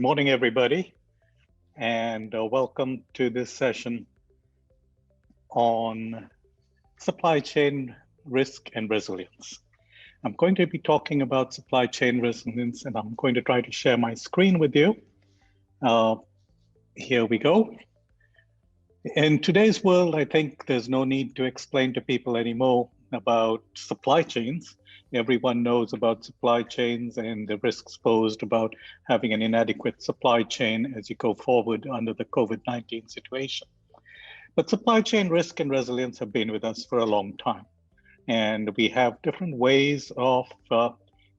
morning, everybody, and welcome to this session on supply chain risk and resilience. I'm going to be talking about supply chain resilience, and I'm going to try to share my screen with you. Here we go. In today's world, I think there's no need to explain to people anymore about supply chains. Everyone knows about supply chains and the risks posed about having an inadequate supply chain as you go forward under the COVID-19 situation. But supply chain risk and resilience have been with us for a long time. And we have different ways of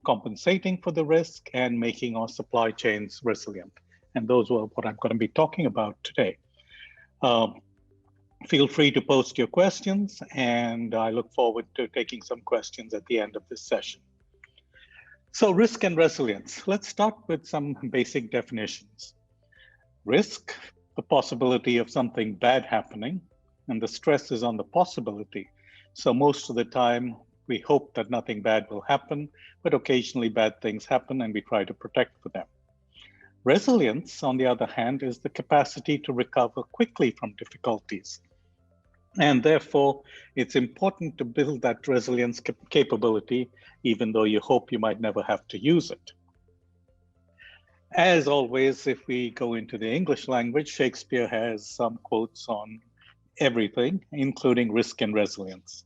compensating for the risk and making our supply chains resilient. And those are what I'm going to be talking about today. Feel free to post your questions, and I look forward to taking some questions at the end of this session. So risk and resilience. Let's start with some basic definitions. Risk, the possibility of something bad happening, and the stress is on the possibility. So most of the time, we hope that nothing bad will happen, but occasionally bad things happen and we try to protect for them. Resilience, on the other hand, is the capacity to recover quickly from difficulties. And therefore, it's important to build that resilience capability, even though you hope you might never have to use it. As always, if we go into the English language, Shakespeare has some quotes on everything, including risk and resilience.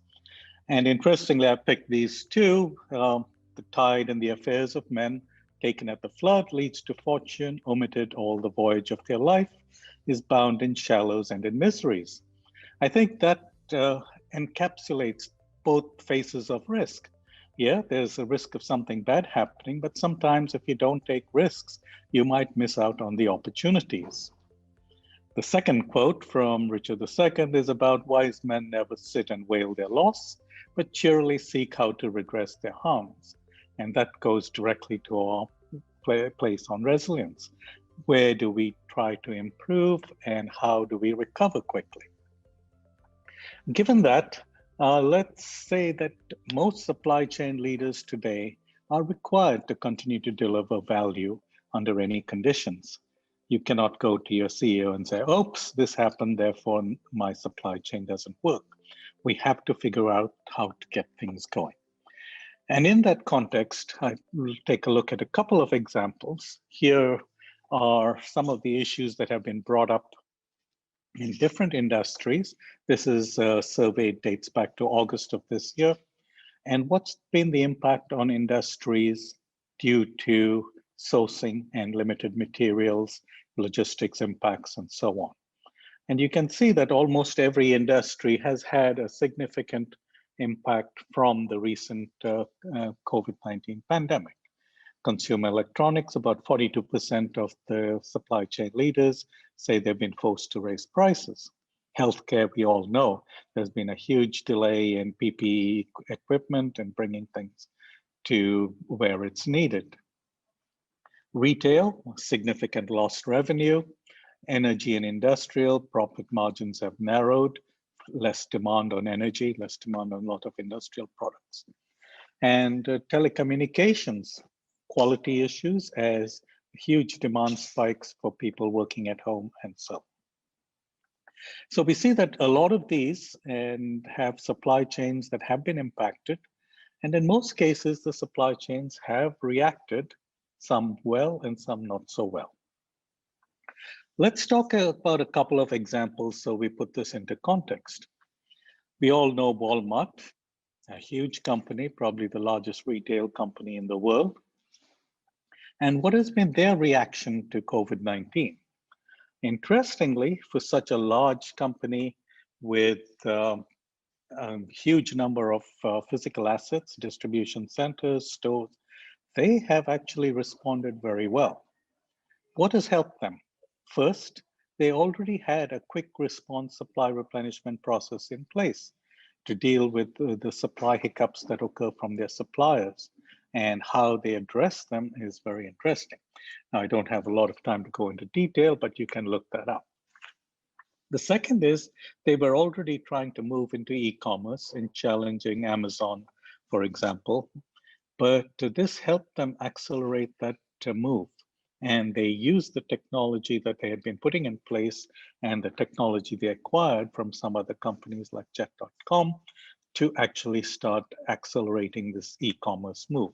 And interestingly, I picked these two. The tide and the affairs of men, taken at the flood, leads to fortune, omitted all the voyage of their life, is bound in shallows and in miseries. I think that encapsulates both faces of risk. Yeah, there's a risk of something bad happening, but sometimes if you don't take risks, you might miss out on the opportunities. The second quote from Richard II is about wise men never sit and wail their loss, but cheerily seek how to redress their harms. And that goes directly to our place on resilience. Where do we try to improve and how do we recover quickly? Given that, let's say that most supply chain leaders today are required to continue to deliver value under any conditions. You cannot go to your CEO and say, oops, this happened, therefore my supply chain doesn't work. We have to figure out how to get things going. And in that context, I will take a look at a couple of examples. Here are some of the issues that have been brought up in different industries. This is a survey dates back to August of this year. And what's been the impact on industries due to sourcing and limited materials, logistics impacts, and so on. And you can see that almost every industry has had a significant impact from the recent COVID-19 pandemic. Consumer electronics, about 42% of the supply chain leaders say they've been forced to raise prices. Healthcare, we all know, there's been a huge delay in PPE equipment and bringing things to where it's needed. Retail, significant lost revenue. Energy and industrial, profit margins have narrowed, less demand on energy, less demand on a lot of industrial products. And telecommunications, quality issues as huge demand spikes for people working at home and so on. So we see that a lot of these and have supply chains that have been impacted. And in most cases, the supply chains have reacted, some well and some not so well. Let's talk about a couple of examples so we put this into context. We all know Walmart, a huge company, probably the largest retail company in the world. And what has been their reaction to COVID-19? Interestingly, for such a large company with a huge number of physical assets, distribution centers, stores, they have actually responded very well. What has helped them? First, they already had a quick response supply replenishment process in place to deal with the supply hiccups that occur from their suppliers. And how they address them is very interesting. Now, I don't have a lot of time to go into detail, but you can look that up. The second is they were already trying to move into e-commerce and challenging Amazon, for example, but this helped them accelerate that move. and they used the technology that they had been putting in place and the technology they acquired from some other companies like Jet.com to actually start accelerating this e-commerce move.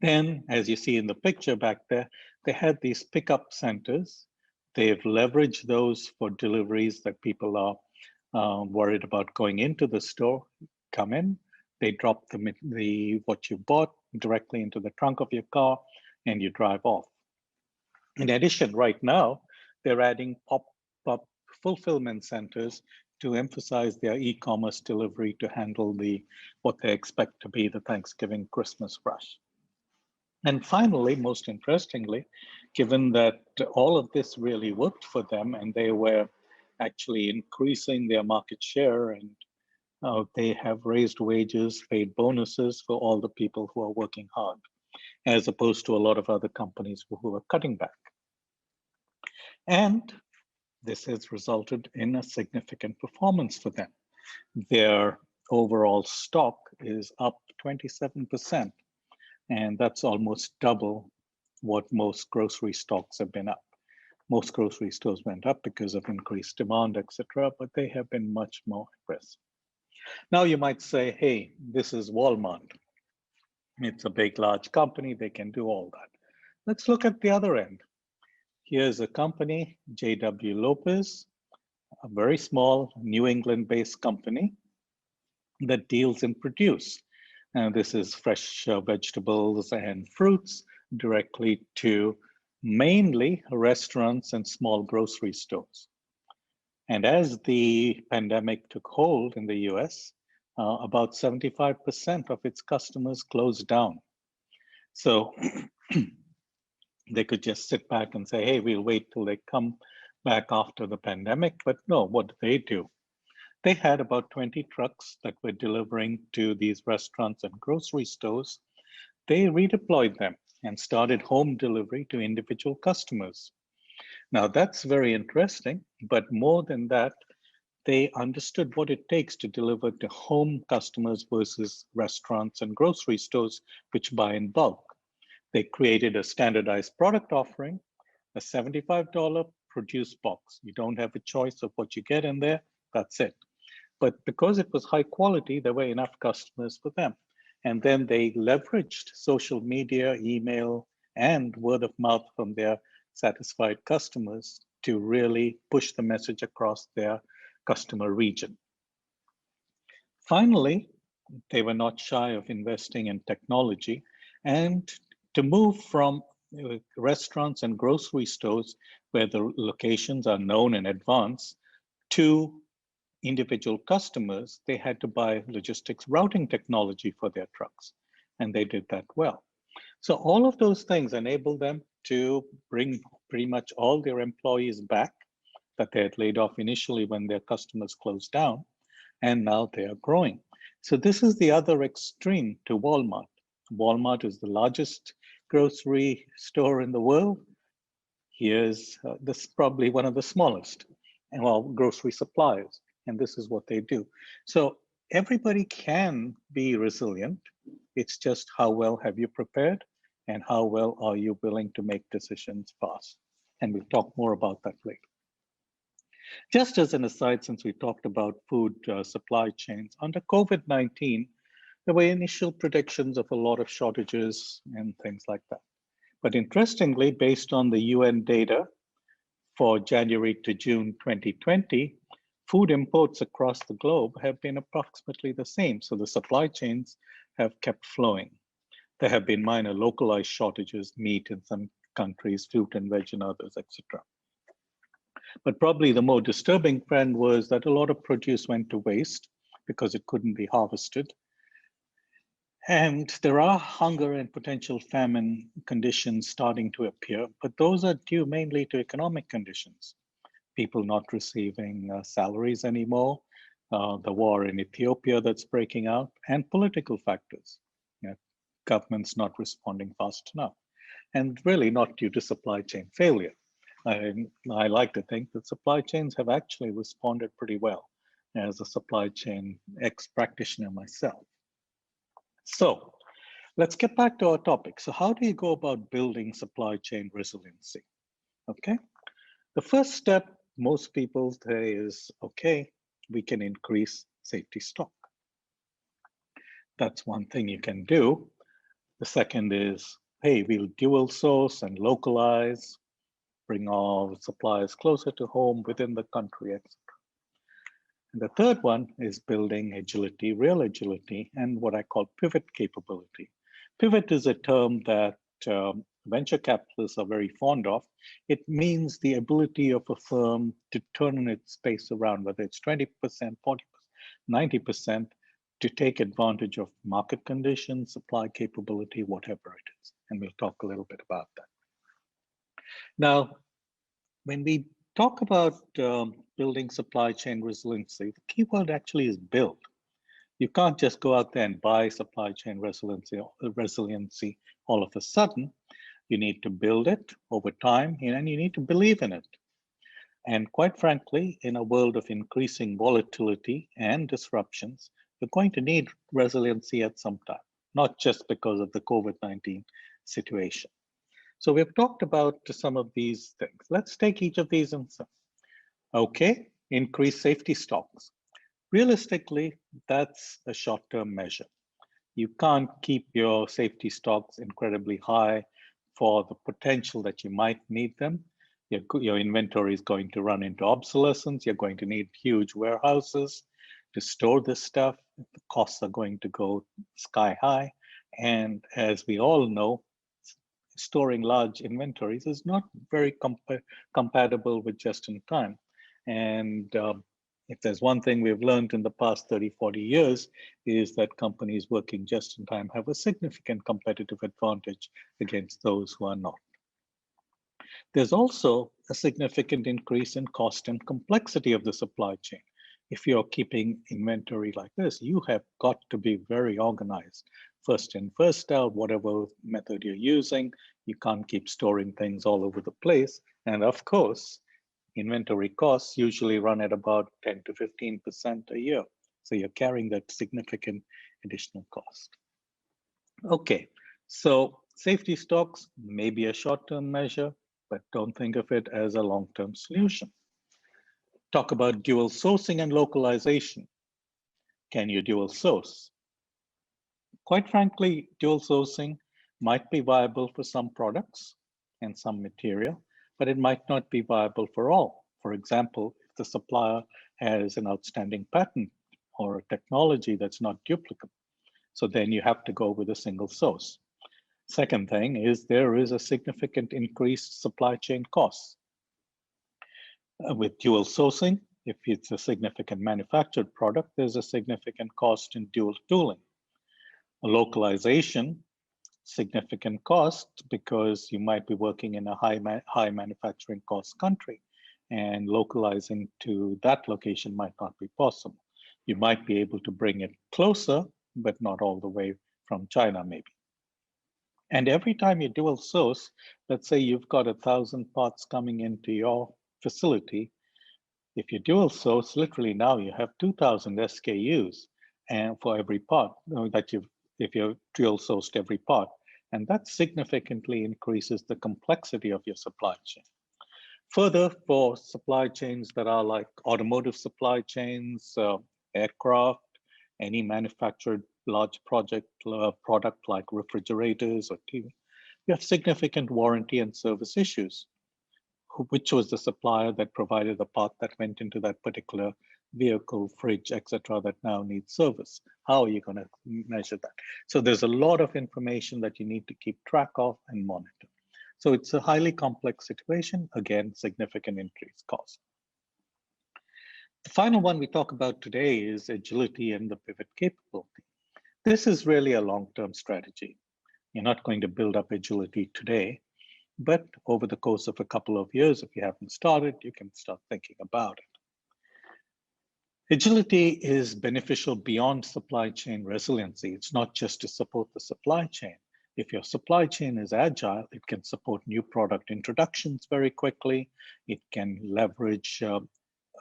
Then, as you see in the picture back there, they had these pickup centers. They've leveraged those for deliveries that people are worried about going into the store. Come in, they drop what you bought directly into the trunk of your car, and you drive off. In addition, right now, they're adding pop-up fulfillment centers to emphasize their e-commerce delivery to handle what they expect to be the Thanksgiving Christmas rush. And finally, most interestingly, given that all of this really worked for them and they were actually increasing their market share and they have raised wages, paid bonuses for all the people who are working hard, as opposed to a lot of other companies who are cutting back. And this has resulted in a significant performance for them. Their overall stock is up 27%. And that's almost double what most grocery stocks have been up. Most grocery stores went up because of increased demand, etc., but they have been much more aggressive. Now you might say, hey, this is Walmart. It's a big, large company. They can do all that. Let's look at the other end. Here's a company, J.W. Lopez, a very small New England-based company that deals in produce. And this is fresh vegetables and fruits directly to mainly restaurants and small grocery stores. And as the pandemic took hold in the US, about 75% of its customers closed down. So they could just sit back and say, hey, we'll wait till they come back after the pandemic. But no, what do? They had about 20 trucks that were delivering to these restaurants and grocery stores. They redeployed them and started home delivery to individual customers. Now that's very interesting, but more than that, they understood what it takes to deliver to home customers versus restaurants and grocery stores, which buy in bulk. They created a standardized product offering, a $75 produce box. You don't have a choice of what you get in there, that's it. But because it was high quality, there were enough customers for them. And then they leveraged social media, email, and word of mouth from their satisfied customers to really push the message across their customer region. Finally, they were not shy of investing in technology and to move from restaurants and grocery stores where the locations are known in advance to individual customers, they had to buy logistics routing technology for their trucks, and they did that well. So all of those things enabled them to bring pretty much all their employees back that they had laid off initially when their customers closed down, and now they are growing. So this is the other extreme to Walmart. Walmart is the largest grocery store in the world. Here's this is probably one of the smallest, and well, grocery suppliers. And this is what they do. So everybody can be resilient. It's just how well have you prepared and how well are you willing to make decisions fast? And we'll talk more about that later. Just as an aside, since we talked about food supply chains, under COVID-19, there were initial predictions of a lot of shortages and things like that. But interestingly, based on the UN data for January to June 2020, food imports across the globe have been approximately the same. So the supply chains have kept flowing. There have been minor localized shortages, meat in some countries, fruit and veg in others, etc. But probably the more disturbing trend was that a lot of produce went to waste because it couldn't be harvested. And there are hunger and potential famine conditions starting to appear, but those are due mainly to economic conditions. People not receiving salaries anymore, the war in Ethiopia that's breaking out, and political factors. You know, governments not responding fast enough, and really not due to supply chain failure. I like to think that supply chains have actually responded pretty well as a supply chain ex-practitioner myself. So Let's get back to our topic. So how do you go about building supply chain resiliency? Okay. The first step most people say is, okay, we can increase safety stock. That's one thing you can do. The second is, hey, we'll dual source and localize, bring our suppliers closer to home within the country, etc. And the third one is building agility, real agility, and what I call pivot capability. Pivot is a term that venture capitalists are very fond of. It means the ability of a firm to turn its space around, whether it's 20%, 40%, 90%, to take advantage of market conditions, supply capability, whatever it is. And we'll talk a little bit about that. Now, when we talk about building supply chain resiliency, the key word actually is build. You can't just go out there and buy supply chain resiliency all of a sudden. You need to build it over time, and you need to believe in it. And quite frankly, in a world of increasing volatility and disruptions, you're going to need resiliency at some time, not just because of the COVID-19 situation. So we've talked about some of these things. Let's take each of these and say, okay, increase safety stocks. Realistically, that's a short-term measure. You can't keep your safety stocks incredibly high for the potential that you might need them. Your inventory is going to run into obsolescence. You're going to need huge warehouses to store this stuff. The costs are going to go sky high. And as we all know, storing large inventories is not very compatible with just in time. And if there's one thing we've learned in the past 30, 40 years, is that companies working just in time have a significant competitive advantage against those who are not. There's also a significant increase in cost and complexity of the supply chain. If you're keeping inventory like this, you have got to be very organized. First in, first out, whatever method you're using, you can't keep storing things all over the place. And of course, inventory costs usually run at about 10 to 15% a year. So you're carrying that significant additional cost. Okay, so safety stocks may be a short-term measure, but don't think of it as a long-term solution. Talk about dual sourcing and localization. Can you dual source? Quite frankly, dual sourcing might be viable for some products and some material, but it might not be viable for all. For example, if the supplier has an outstanding patent or a technology that's not duplicable, so then you have to go with a single source. Second thing is there is a significant increased supply chain costs. With dual sourcing, if it's a significant manufactured product, there's a significant cost in dual tooling. Localization, significant cost because you might be working in a high manufacturing cost country, and localizing to that location might not be possible. You might be able to bring it closer, but not all the way from China maybe. And every time you dual source, let's say you've got 1,000 parts coming into your facility. If you dual source, literally now you have 2,000 SKUs and for every part that if you've dual sourced every part. And that significantly increases the complexity of your supply chain. Further, for supply chains that are like automotive supply chains, aircraft, any manufactured large product like refrigerators or TV, you have significant warranty and service issues. Which was the supplier that provided the part that went into that particular vehicle, fridge, etc., that now needs service? How are you going to measure that? So there's a lot of information that you need to keep track of and monitor. So it's a highly complex situation, again, significant increased cost. The final one we talk about today is agility and the pivot capability. This is really a long-term strategy. You're not going to build up agility today, but over the course of a couple of years, if you haven't started, you can start thinking about it. Agility is beneficial beyond supply chain resiliency. It's not just to support the supply chain. If your supply chain is agile, it can support new product introductions very quickly. It can leverage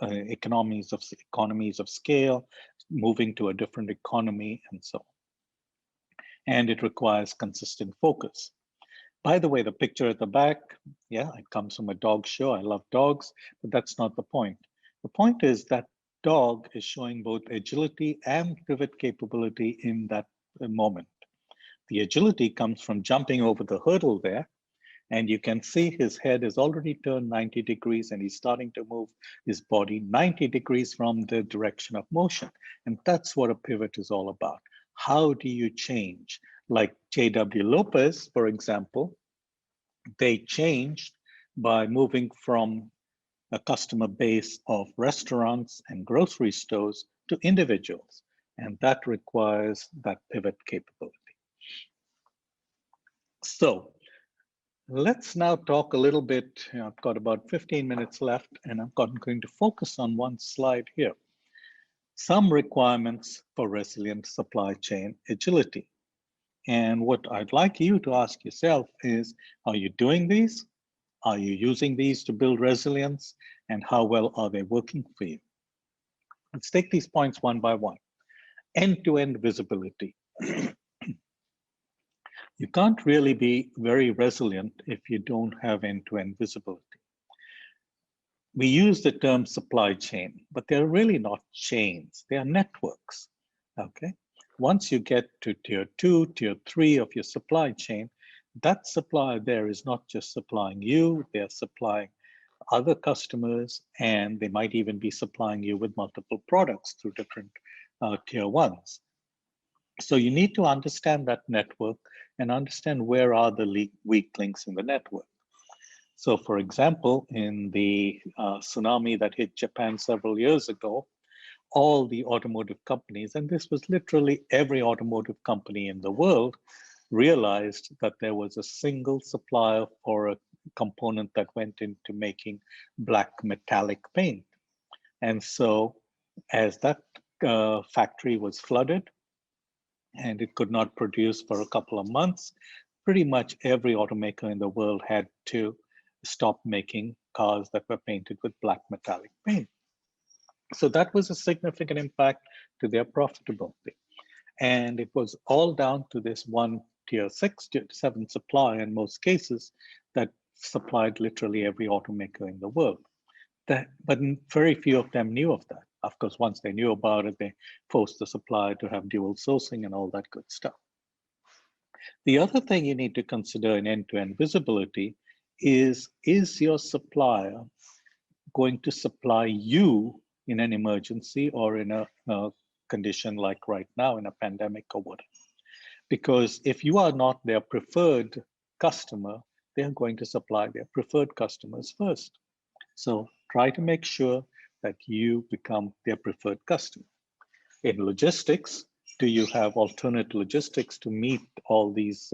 economies of scale, moving to a different economy, and so on. and it requires consistent focus. By the way, the picture at the back, yeah, it comes from a dog show. I love dogs, but that's not the point. The point is that dog is showing both agility and pivot capability in that moment. The agility comes from jumping over the hurdle there, and you can see his head is already turned 90 degrees and he's starting to move his body 90 degrees from the direction of motion. And that's what a pivot is all about. How do you change? Like J.W. Lopez, for example, they changed by moving from a customer base of restaurants and grocery stores to individuals. And that requires that pivot capability. So let's now talk a little bit. I've got about 15 minutes left, and I'm going to focus on one slide here. Some requirements for resilient supply chain agility. And what I'd like you to ask yourself is, are you doing these? Are you using these to build resilience? And how well are they working for you? Let's take these points one by one. End-to-end visibility. You can't really be very resilient if you don't have end-to-end visibility. We use the term supply chain, but they're really not chains, they are networks, okay? Once you get to tier 2, tier 3 of your supply chain, that supplier there is not just supplying you, they're supplying other customers, and they might even be supplying you with multiple products through different tier 1s. So you need to understand that network and understand where are the weak links in the network. So for example, in the tsunami that hit Japan several years ago, all the automotive companies, and this was literally every automotive company in the world, realized that there was a single supplier for a component that went into making black metallic paint. And so as that factory was flooded and it could not produce for a couple of months, pretty much every automaker in the world had to stop making cars that were painted with black metallic paint. So that was a significant impact to their profitability. And it was all down to this one tier 6, tier 7 supplier in most cases that supplied literally every automaker in the world. But very few of them knew of that. Of course, once they knew about it, they forced the supplier to have dual sourcing and all that good stuff. The other thing you need to consider in end-to-end visibility is your supplier going to supply you in an emergency or in a condition like right now in a pandemic or whatever? Because if you are not their preferred customer, they're going to supply their preferred customers first. So try to make sure that you become their preferred customer. In logistics, do you have alternate logistics to meet all these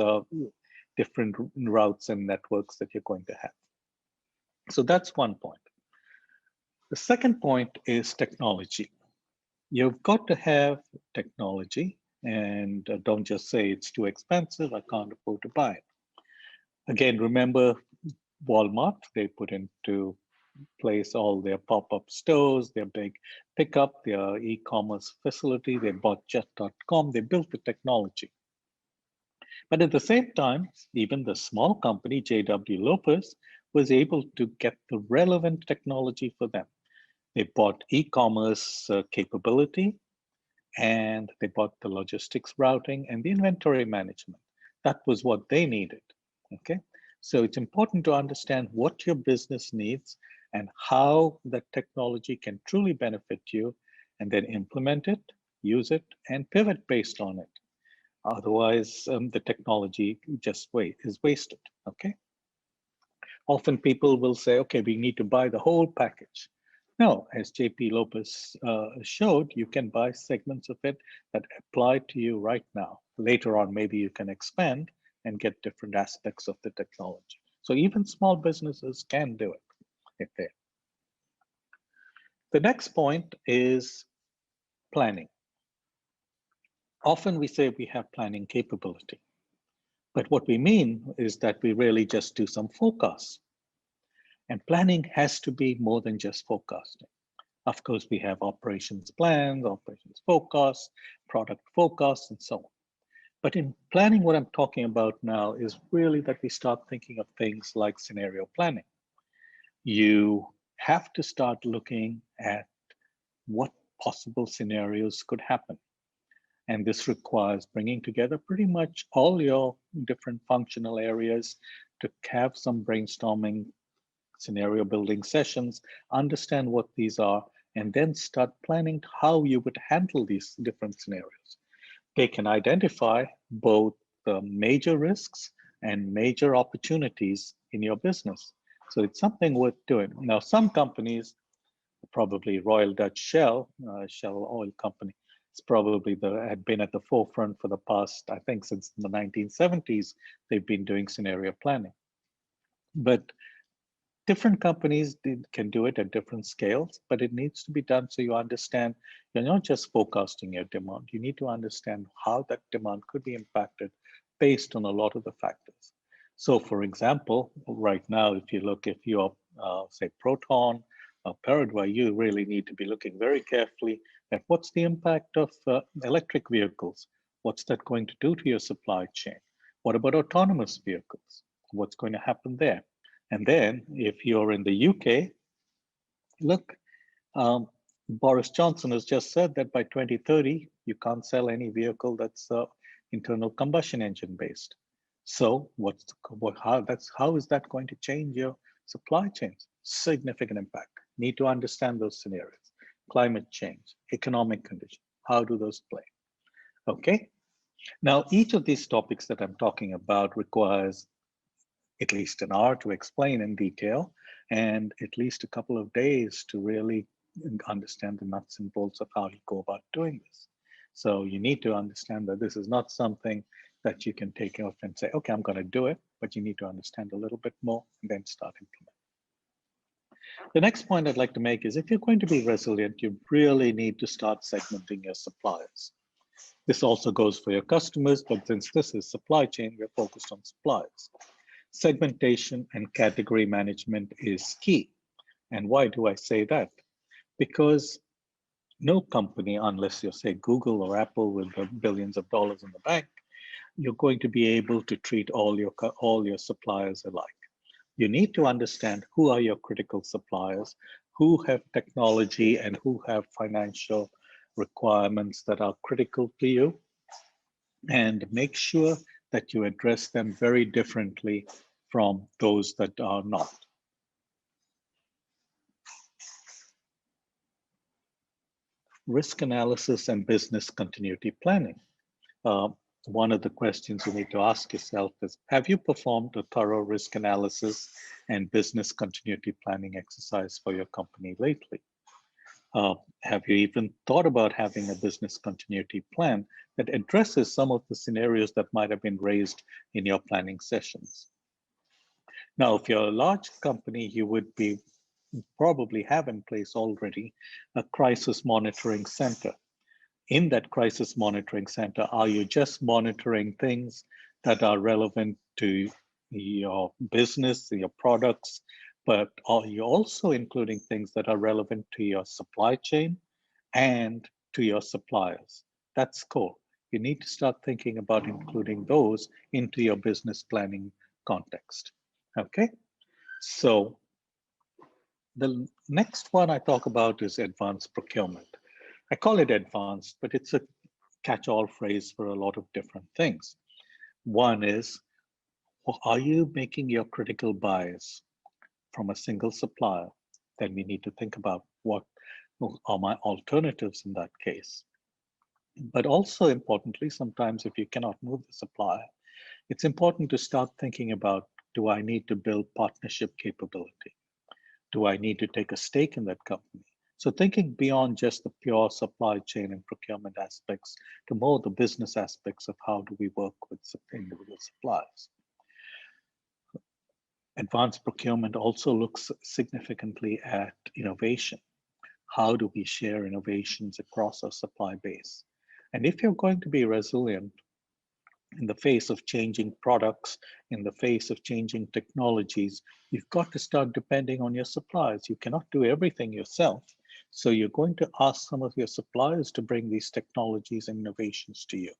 different routes and networks that you're going to have? So that's one point. The second point is technology. You've got to have technology, and don't just say it's too expensive, I can't afford to buy it. Again, remember Walmart, they put into place all their pop-up stores, their big pickup, their e-commerce facility, they bought jet.com, they built the technology. But at the same time, even the small company, J.W. Lopez, was able to get the relevant technology for them. They bought e-commerce capability, and they bought the logistics routing and the inventory management. That was what they needed, okay? So it's important to understand what your business needs and how that technology can truly benefit you, and then implement it, use it, and pivot based on it. Otherwise, the technology just is wasted, okay? Often people will say, okay, we need to buy the whole package. No, as JP Lopez showed, you can buy segments of it that apply to you right now. Later on, maybe you can expand and get different aspects of the technology. So even small businesses can do it if they. The next point is planning. Often we say we have planning capability, but what we mean is that we really just do some forecasts. And planning has to be more than just forecasting. Of course, we have operations plans, operations forecasts, product forecasts, and so on. But in planning, what I'm talking about now is really that we start thinking of things like scenario planning. You have to start looking at what possible scenarios could happen. And this requires bringing together pretty much all your different functional areas to have some brainstorming, scenario building sessions, understand what these are, and then start planning how you would handle these different scenarios. They can identify both the major risks and major opportunities in your business. So it's something worth doing. Now, some companies, probably Royal Dutch Shell, Shell Oil Company, it's probably had been at the forefront for the past, I think since the 1970s, they've been doing scenario planning. But different companies can do it at different scales, but it needs to be done so you understand you're not just forecasting your demand. You need to understand how that demand could be impacted based on a lot of the factors. So for example, right now, if you're, say, Proton or Paraguay, you really need to be looking very carefully at what's the impact of electric vehicles? What's that going to do to your supply chain? What about autonomous vehicles? What's going to happen there? And then if you're in the UK, look, Boris Johnson has just said that by 2030, you can't sell any vehicle that's internal combustion engine based. So how is that going to change your supply chains? Significant impact. Need to understand those scenarios. Climate change, economic conditions, how do those play? Okay. Now, each of these topics that I'm talking about requires at least an hour to explain in detail, and at least a couple of days to really understand the nuts and bolts of how you go about doing this. So you need to understand that this is not something that you can take off and say, okay, I'm going to do it, but you need to understand a little bit more and then start implementing. The next point I'd like to make is if you're going to be resilient, you really need to start segmenting your suppliers. This also goes for your customers, but since this is supply chain, we're focused on suppliers. Segmentation and category management is key. And why do I say that? Because no company, unless you're, say, Google or Apple with billions of dollars in the bank, you're going to be able to treat all your suppliers alike. You need to understand who are your critical suppliers, who have technology and who have financial requirements that are critical to you, and make sure that you address them very differently from those that are not. Risk analysis and business continuity planning. One of the questions you need to ask yourself is, have you performed a thorough risk analysis and business continuity planning exercise for your company lately? Have you even thought about having a business continuity plan that addresses some of the scenarios that might have been raised in your planning sessions? Now, if you're a large company, you would probably have in place already a crisis monitoring center. In that crisis monitoring center, are you just monitoring things that are relevant to your business, your products, but are you also including things that are relevant to your supply chain and to your suppliers? That's core. You need to start thinking about including those into your business planning context. Okay, so the next one I talk about is advanced procurement. I call it advanced, but it's a catch-all phrase for a lot of different things. One is, are you making your critical buys from a single supplier? Then we need to think about what are my alternatives in that case. But also importantly, sometimes if you cannot move the supplier, it's important to start thinking about, do I need to build partnership capability? Do I need to take a stake in that company? So thinking beyond just the pure supply chain and procurement aspects to more the business aspects of how do we work with individual suppliers. Advanced procurement also looks significantly at innovation. How do we share innovations across our supply base? And if you're going to be resilient in the face of changing products, in the face of changing technologies, you've got to start depending on your suppliers. You cannot do everything yourself. So you're going to ask some of your suppliers to bring these technologies and innovations to you.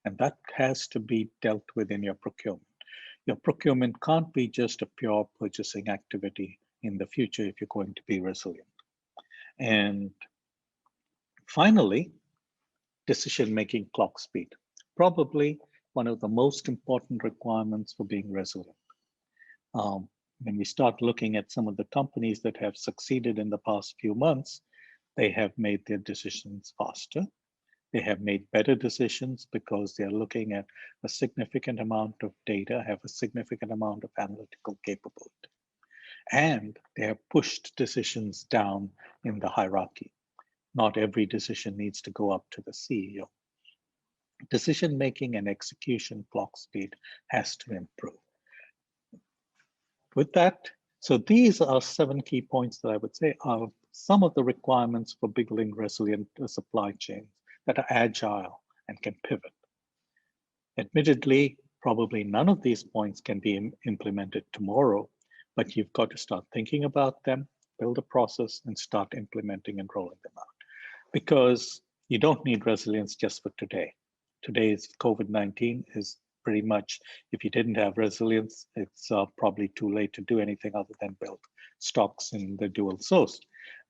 And that has to be dealt with in your procurement. Your procurement can't be just a pure purchasing activity in the future if you're going to be resilient. And finally, decision-making clock speed. Probably one of the most important requirements for being resilient. When we start looking at some of the companies that have succeeded in the past few months, they have made their decisions faster. They have made better decisions because they're looking at a significant amount of data, have a significant amount of analytical capability. And they have pushed decisions down in the hierarchy. Not every decision needs to go up to the CEO. Decision-making and execution clock speed has to improve. With that, so these are 7 key points that I would say are some of the requirements for building resilient supply chains that are agile and can pivot. Admittedly, probably none of these points can be implemented tomorrow, but you've got to start thinking about them, build a process, and start implementing and rolling them out. Because you don't need resilience just for today. Today's COVID-19 is pretty much, if you didn't have resilience, it's probably too late to do anything other than build stocks in the dual source.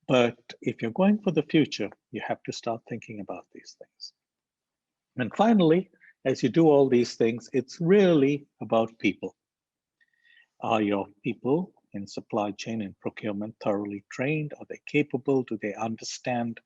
But if you're going for the future, you have to start thinking about these things. And finally, as you do all these things, it's really about people. Are your people in supply chain and procurement thoroughly trained? Are they capable? Do they understand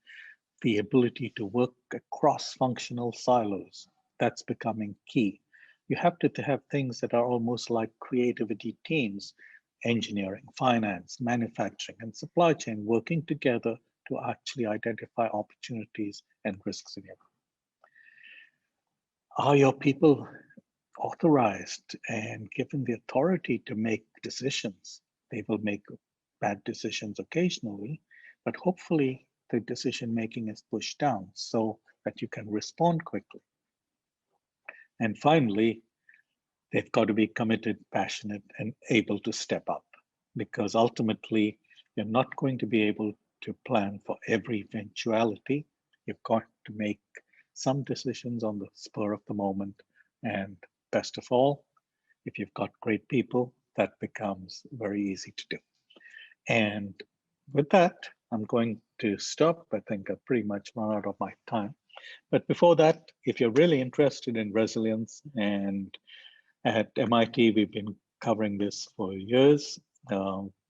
the ability to work across functional silos? That's becoming key. You have to have things that are almost like creativity teams, engineering, finance, manufacturing, and supply chain working together to actually identify opportunities and risks in your. Are your people authorized and given the authority to make decisions? They will make bad decisions occasionally, but hopefully the decision making is pushed down so that you can respond quickly. And finally, they've got to be committed, passionate, and able to step up, because ultimately you're not going to be able to plan for every eventuality. You've got to make some decisions on the spur of the moment. And best of all, if you've got great people, that becomes very easy to do. And with that, I'm going to stop. I think I've pretty much run out of my time. But before that, if you're really interested in resilience, and at MIT, we've been covering this for years.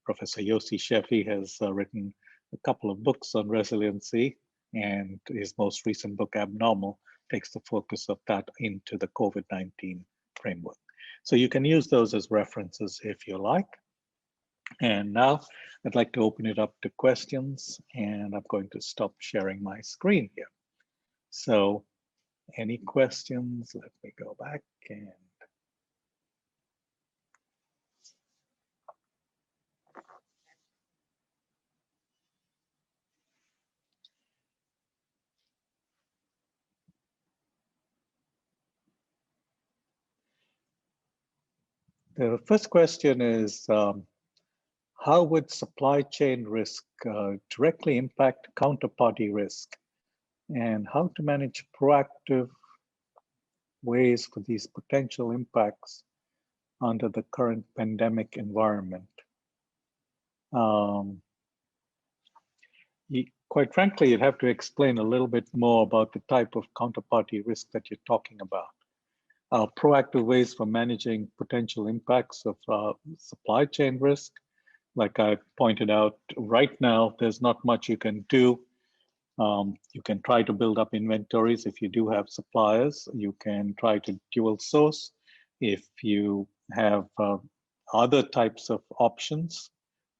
Professor Yossi Sheffi has written a couple of books on resiliency, and his most recent book, Abnormal, takes the focus of that into the COVID-19 framework. So you can use those as references if you like. And now I'd like to open it up to questions, and I'm going to stop sharing my screen here. So any questions? Let me go back and the first question is, how would supply chain risk directly impact counterparty risk, and how to manage proactive ways for these potential impacts under the current pandemic environment? Quite frankly, you'd have to explain a little bit more about the type of counterparty risk that you're talking about. Proactive ways for managing potential impacts of supply chain risk. Like I pointed out, right now, there's not much you can do. You can try to build up inventories if you do have suppliers. You can try to dual source if you have other types of options,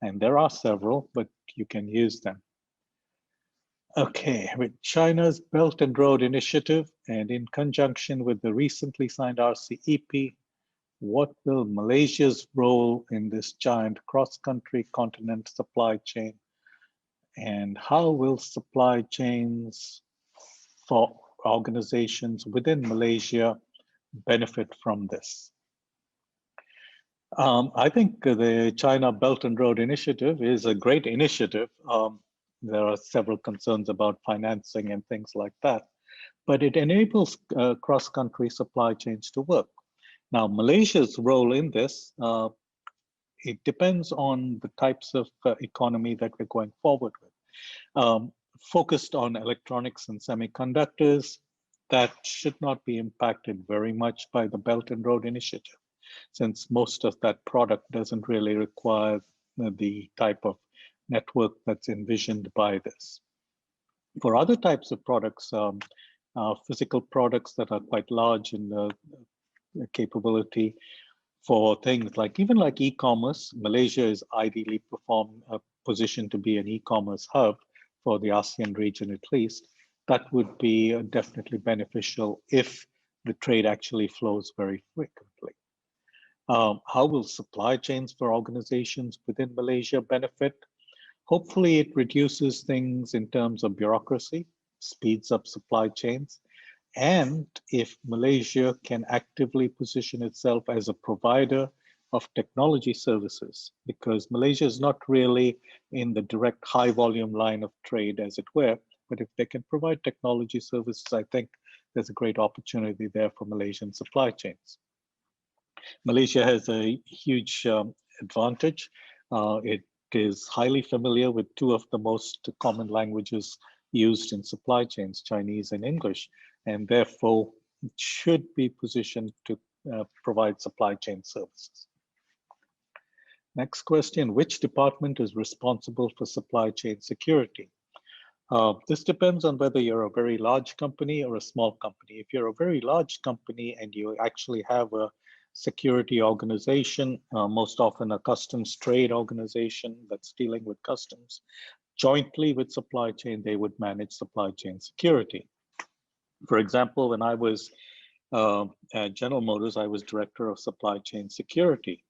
and there are several, but you can use them. Okay, with China's Belt and Road Initiative and in conjunction with the recently signed RCEP, what will Malaysia's role in this giant cross-country continent supply chain, and how will supply chains for organizations within Malaysia benefit from this? I think the China Belt and Road Initiative is a great initiative. There are several concerns about financing and things like that. but it enables cross-country supply chains to work. Now, Malaysia's role in this, it depends on the types of economy that we're going forward with. Focused on electronics and semiconductors, that should not be impacted very much by the Belt and Road Initiative, since most of that product doesn't really require the type of network that's envisioned by this. For other types of products, physical products that are quite large in the capability, for things like even like e-commerce, Malaysia is ideally positioned to be an e-commerce hub for the ASEAN region at least. That would be definitely beneficial if the trade actually flows very frequently. How will supply chains for organizations within Malaysia benefit? Hopefully it reduces things in terms of bureaucracy, speeds up supply chains, and if Malaysia can actively position itself as a provider of technology services, because Malaysia is not really in the direct high volume line of trade, as it were, but if they can provide technology services, I think there's a great opportunity there for Malaysian supply chains. Malaysia has a huge advantage. It is highly familiar with two of the most common languages used in supply chains, Chinese and English, and therefore should be positioned to provide supply chain services. Next question, which department is responsible for supply chain security? This depends on whether you're a very large company or a small company. If you're a very large company and you actually have a security organization, most often a customs trade organization that's dealing with customs, jointly with supply chain, they would manage supply chain security. For example, when I was at General Motors, I was director of supply chain security.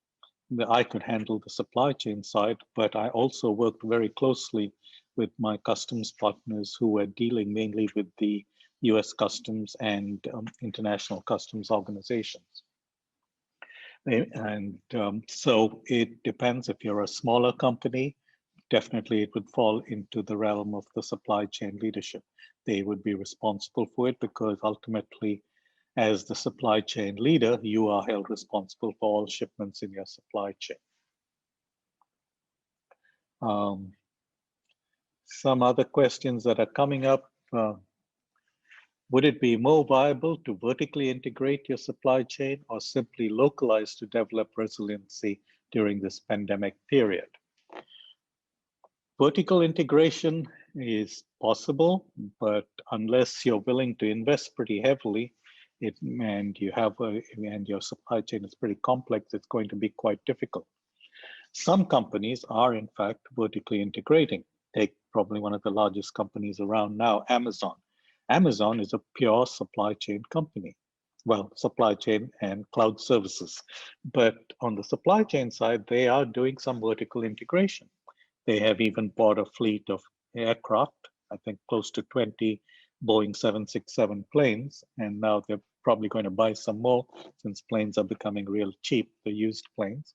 I could handle the supply chain side, but I also worked very closely with my customs partners who were dealing mainly with the US Customs and international customs organizations. And so it depends. If you're a smaller company, definitely it would fall into the realm of the supply chain leadership. They would be responsible for it because ultimately, as the supply chain leader, you are held responsible for all shipments in your supply chain. Some other questions that are coming up. Would it be more viable to vertically integrate your supply chain or simply localize to develop resiliency during this pandemic period? Vertical integration is possible, but unless you're willing to invest pretty heavily, and your supply chain is pretty complex, it's going to be quite difficult. Some companies are in fact vertically integrating. Take probably one of the largest companies around now, Amazon. Amazon is a pure supply chain company. Well, supply chain and cloud services. But on the supply chain side, they are doing some vertical integration. They have even bought a fleet of aircraft, I think close to 20 Boeing 767 planes, and now they're probably going to buy some more since planes are becoming real cheap, the used planes,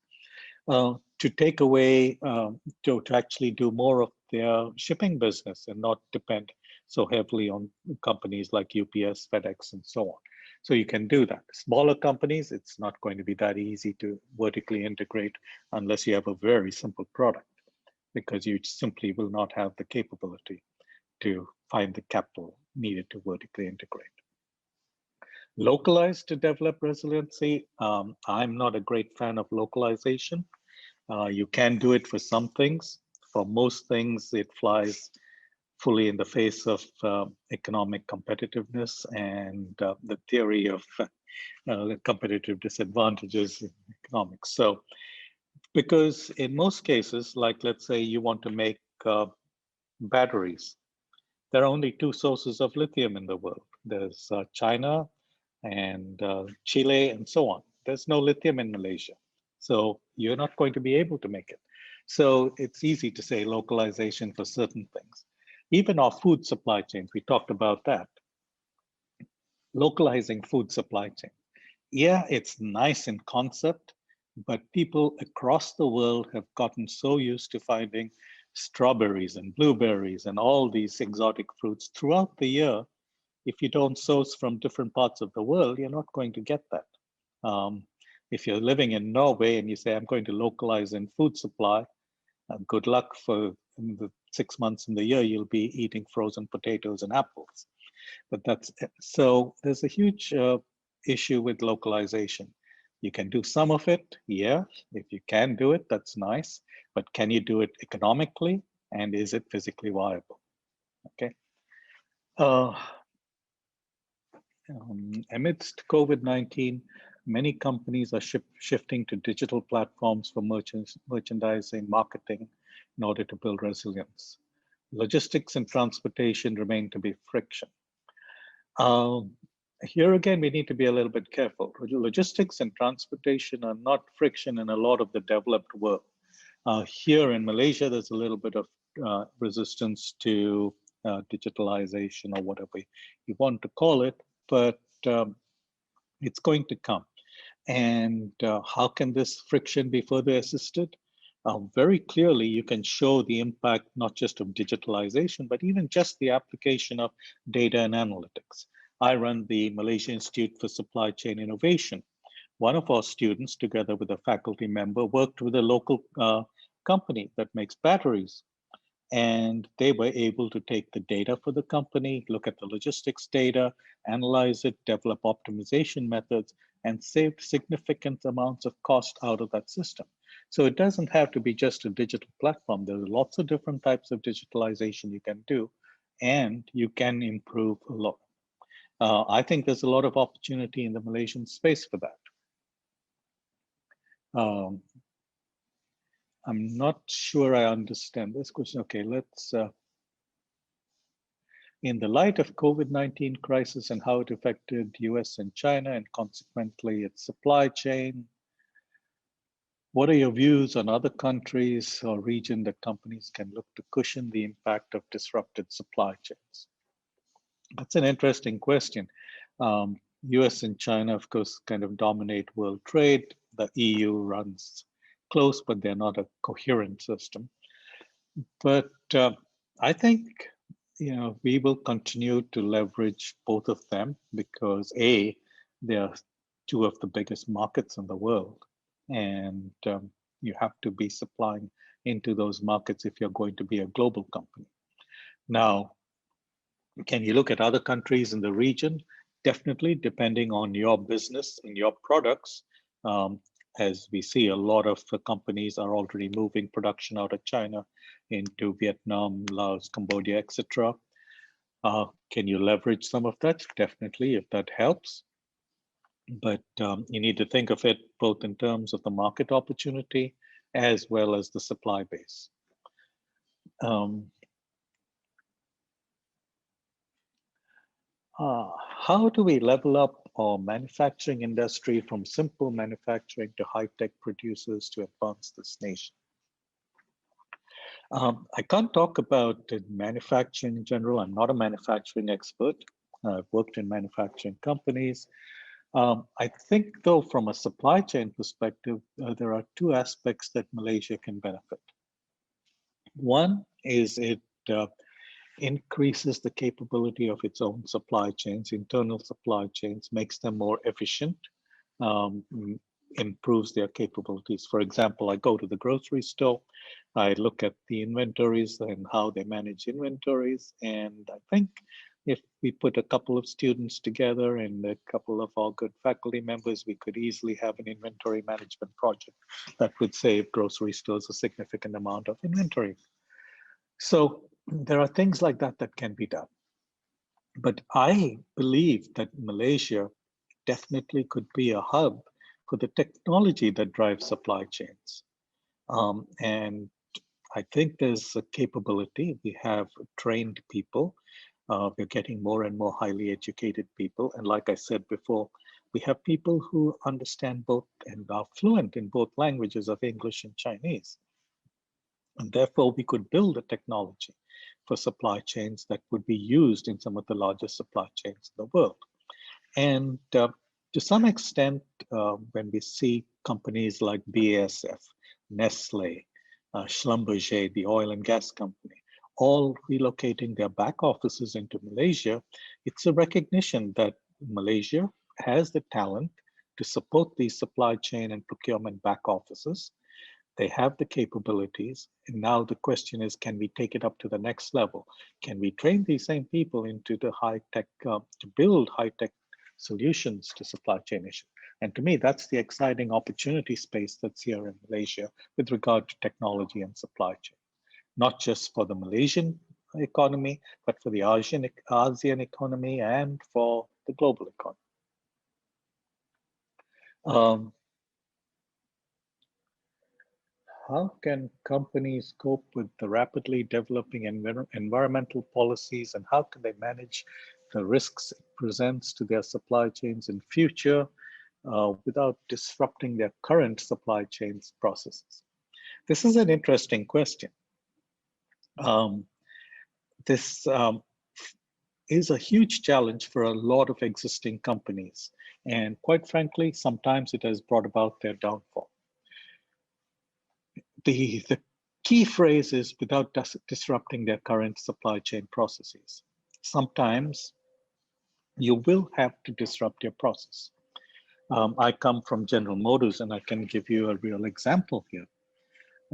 to take away, to actually do more of their shipping business and not depend so heavily on companies like UPS, FedEx, and so on. So you can do that. Smaller companies, it's not going to be that easy to vertically integrate unless you have a very simple product, because you simply will not have the capability to find the capital needed to vertically integrate. Localize to develop resiliency. I'm not a great fan of localization. You can do it for some things. For most things, it flies fully in the face of economic competitiveness and the theory of competitive disadvantages in economics. So, because in most cases, like let's say you want to make batteries, there are only two sources of lithium in the world. There's China and Chile and so on. There's no lithium in Malaysia. So you're not going to be able to make it. So it's easy to say localization for certain things. Even our food supply chains, we talked about that. Localizing food supply chain. Yeah, it's nice in concept, but people across the world have gotten so used to finding strawberries and blueberries and all these exotic fruits throughout the year If you don't source from different parts of the world, you're not going to get that. If you're living in Norway and you say, I'm going to localize in food supply, good luck for in the 6 months in the year, you'll be eating frozen potatoes and apples. But that's so there's a huge issue with localization. You can do some of it, yeah. If you can do it, that's nice. But can you do it economically? And is it physically viable? Okay. Amidst COVID-19, many companies are shifting to digital platforms for merchandising, marketing, in order to build resilience. Logistics and transportation remain to be friction. Here again, we need to be a little bit careful. Logistics and transportation are not friction in a lot of the developed world. Here in Malaysia, there's a little bit of resistance to digitalization or whatever you want to call it, but it's going to come. And how can this friction be further assisted? Very clearly, you can show the impact not just of digitalization, but even just the application of data and analytics. I run the Malaysia Institute for Supply Chain Innovation. One of our students, together with a faculty member, worked with a local company that makes batteries. And they were able to take the data for the company, look at the logistics data, analyze it, develop optimization methods, and saved significant amounts of cost out of that system. So it doesn't have to be just a digital platform. There are lots of different types of digitalization you can do, and you can improve a lot. I think there's a lot of opportunity in the Malaysian space for that. I'm not sure I understand this question. Okay, let's, in the light of COVID-19 crisis and how it affected US and China and consequently its supply chain, what are your views on other countries or region that companies can look to cushion the impact of disrupted supply chains? That's an interesting question. US and China, of course, kind of dominate world trade. The EU runs close, but they're not a coherent system. But I think we will continue to leverage both of them because A, they are two of the biggest markets in the world, and you have to be supplying into those markets if you're going to be a global company. Now, can you look at other countries in the region? Definitely, depending on your business and your products. As we see, a lot of companies are already moving production out of China into Vietnam, Laos, Cambodia, etc. Can you leverage some of that? Definitely, if that helps. But you need to think of it both in terms of the market opportunity as well as the supply base. How do we level up our manufacturing industry from simple manufacturing to high-tech producers to advance this nation? I can't talk about manufacturing in general. I'm not a manufacturing expert. I've worked in manufacturing companies. I think, though, from a supply chain perspective, there are two aspects that Malaysia can benefit. One is it increases the capability of its own supply chains, internal supply chains, makes them more efficient, improves their capabilities. For example, I go to the grocery store, I look at the inventories and how they manage inventories, and I think if we put a couple of students together and a couple of our good faculty members, we could easily have an inventory management project that would save grocery stores a significant amount of inventory. So there are things like that that can be done. But I believe that Malaysia definitely could be a hub for the technology that drives supply chains. And I think there's a capability. We have trained people. We're getting more and more highly educated people. And like I said before, we have people who understand both and are fluent in both languages of English and Chinese. And therefore, we could build a technology for supply chains that would be used in some of the largest supply chains in the world. And to some extent, when we see companies like BASF, Nestle, Schlumberger, the oil and gas company, all relocating their back offices into Malaysia, it's a recognition that Malaysia has the talent to support these supply chain and procurement back offices. They have the capabilities. And now the question is, can we take it up to the next level? Can we train these same people into the high tech, to build high tech solutions to supply chain issues? And to me, that's the exciting opportunity space that's here in Malaysia with regard to technology and supply chain, not just for the Malaysian economy, but for the ASEAN economy and for the global economy. How can companies cope with the rapidly developing environmental policies, and how can they manage the risks it presents to their supply chains in future without disrupting their current supply chains processes? This is an interesting question. This is a huge challenge for a lot of existing companies. And quite frankly, sometimes it has brought about their downfall. The key phrase is without disrupting their current supply chain processes. Sometimes you will have to disrupt your process. I come from General Motors, and I can give you a real example here.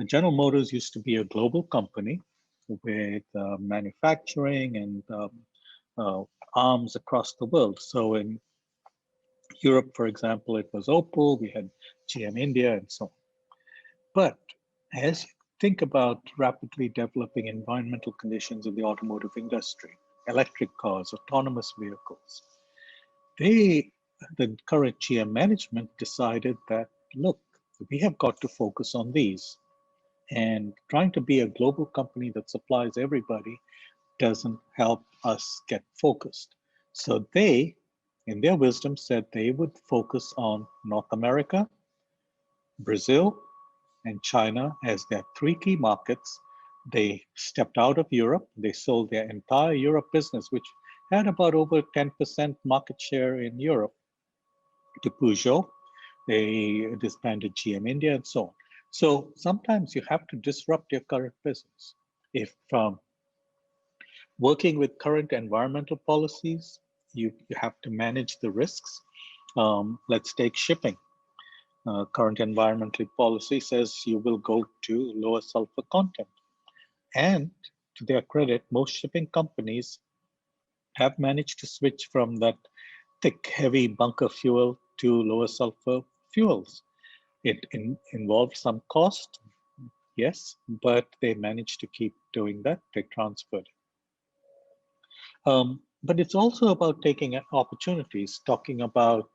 General Motors used to be a global company with manufacturing and arms across the world. So in Europe, for example, it was Opel, we had GM India, and so on. But as you think about rapidly developing environmental conditions in the automotive industry, electric cars, autonomous vehicles, the current GM management decided that, look, we have got to focus on these. And trying to be a global company that supplies everybody doesn't help us get focused. So they, in their wisdom, said they would focus on North America, Brazil, and China as their three key markets. They stepped out of Europe. They sold their entire Europe business, which had about over 10% market share in Europe, to Peugeot. They disbanded GM India and so on. So sometimes you have to disrupt your current business. If working with current environmental policies, you have to manage the risks. Let's take shipping. Current environmental policy says you will go to lower sulfur content. And to their credit, most shipping companies have managed to switch from that thick, heavy bunker fuel to lower sulfur fuels. It involved some cost, yes, but they managed to keep doing that. They transferred it. But it's also about taking opportunities, talking about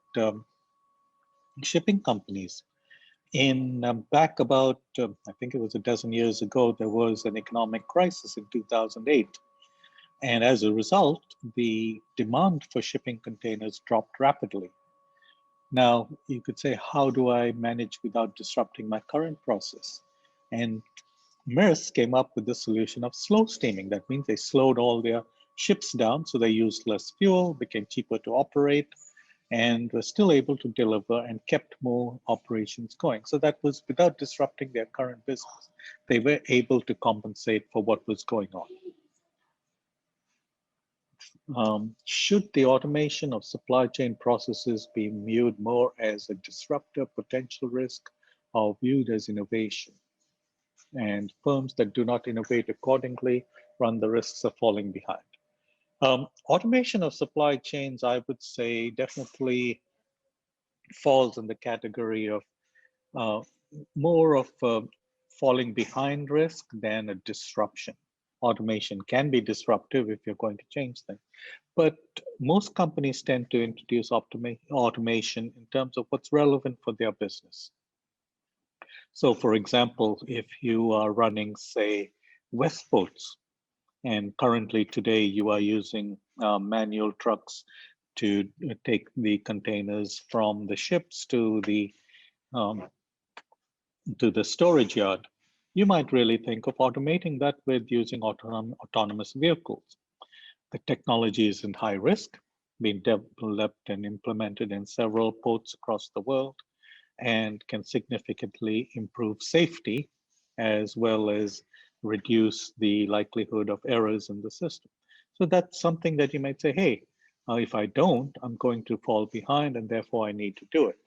shipping companies. Back about, I think it was a dozen years ago, there was an economic crisis in 2008. And as a result, the demand for shipping containers dropped rapidly. Now, you could say, how do I manage without disrupting my current process? And Maersk came up with the solution of slow steaming. That means they slowed all their ships down, so they used less fuel, became cheaper to operate, and were still able to deliver and kept more operations going. So that was without disrupting their current business. They were able to compensate for what was going on. Should the automation of supply chain processes be viewed more as a disruptor, potential risk, or viewed as innovation? And firms that do not innovate accordingly run the risks of falling behind. Automation of supply chains, I would say, definitely falls in the category of more of a falling behind risk than a disruption. Automation can be disruptive if you're going to change things. But most companies tend to introduce automation in terms of what's relevant for their business. So for example, if you are running, say, Westports, and currently today you are using manual trucks to take the containers from the ships to the storage yard, you might really think of automating that with using autonomous vehicles. The technology is in high risk, being developed and implemented in several ports across the world, and can significantly improve safety as well as reduce the likelihood of errors in the system. So that's something that you might say, hey, if I don't, I'm going to fall behind and therefore I need to do it.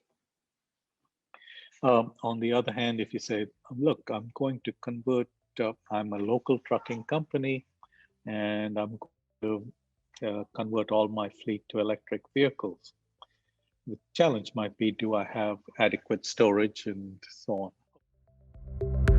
On the other hand, if you say, look, I'm going to convert, I'm a local trucking company and I'm going to convert all my fleet to electric vehicles. The challenge might be, do I have adequate storage and so on?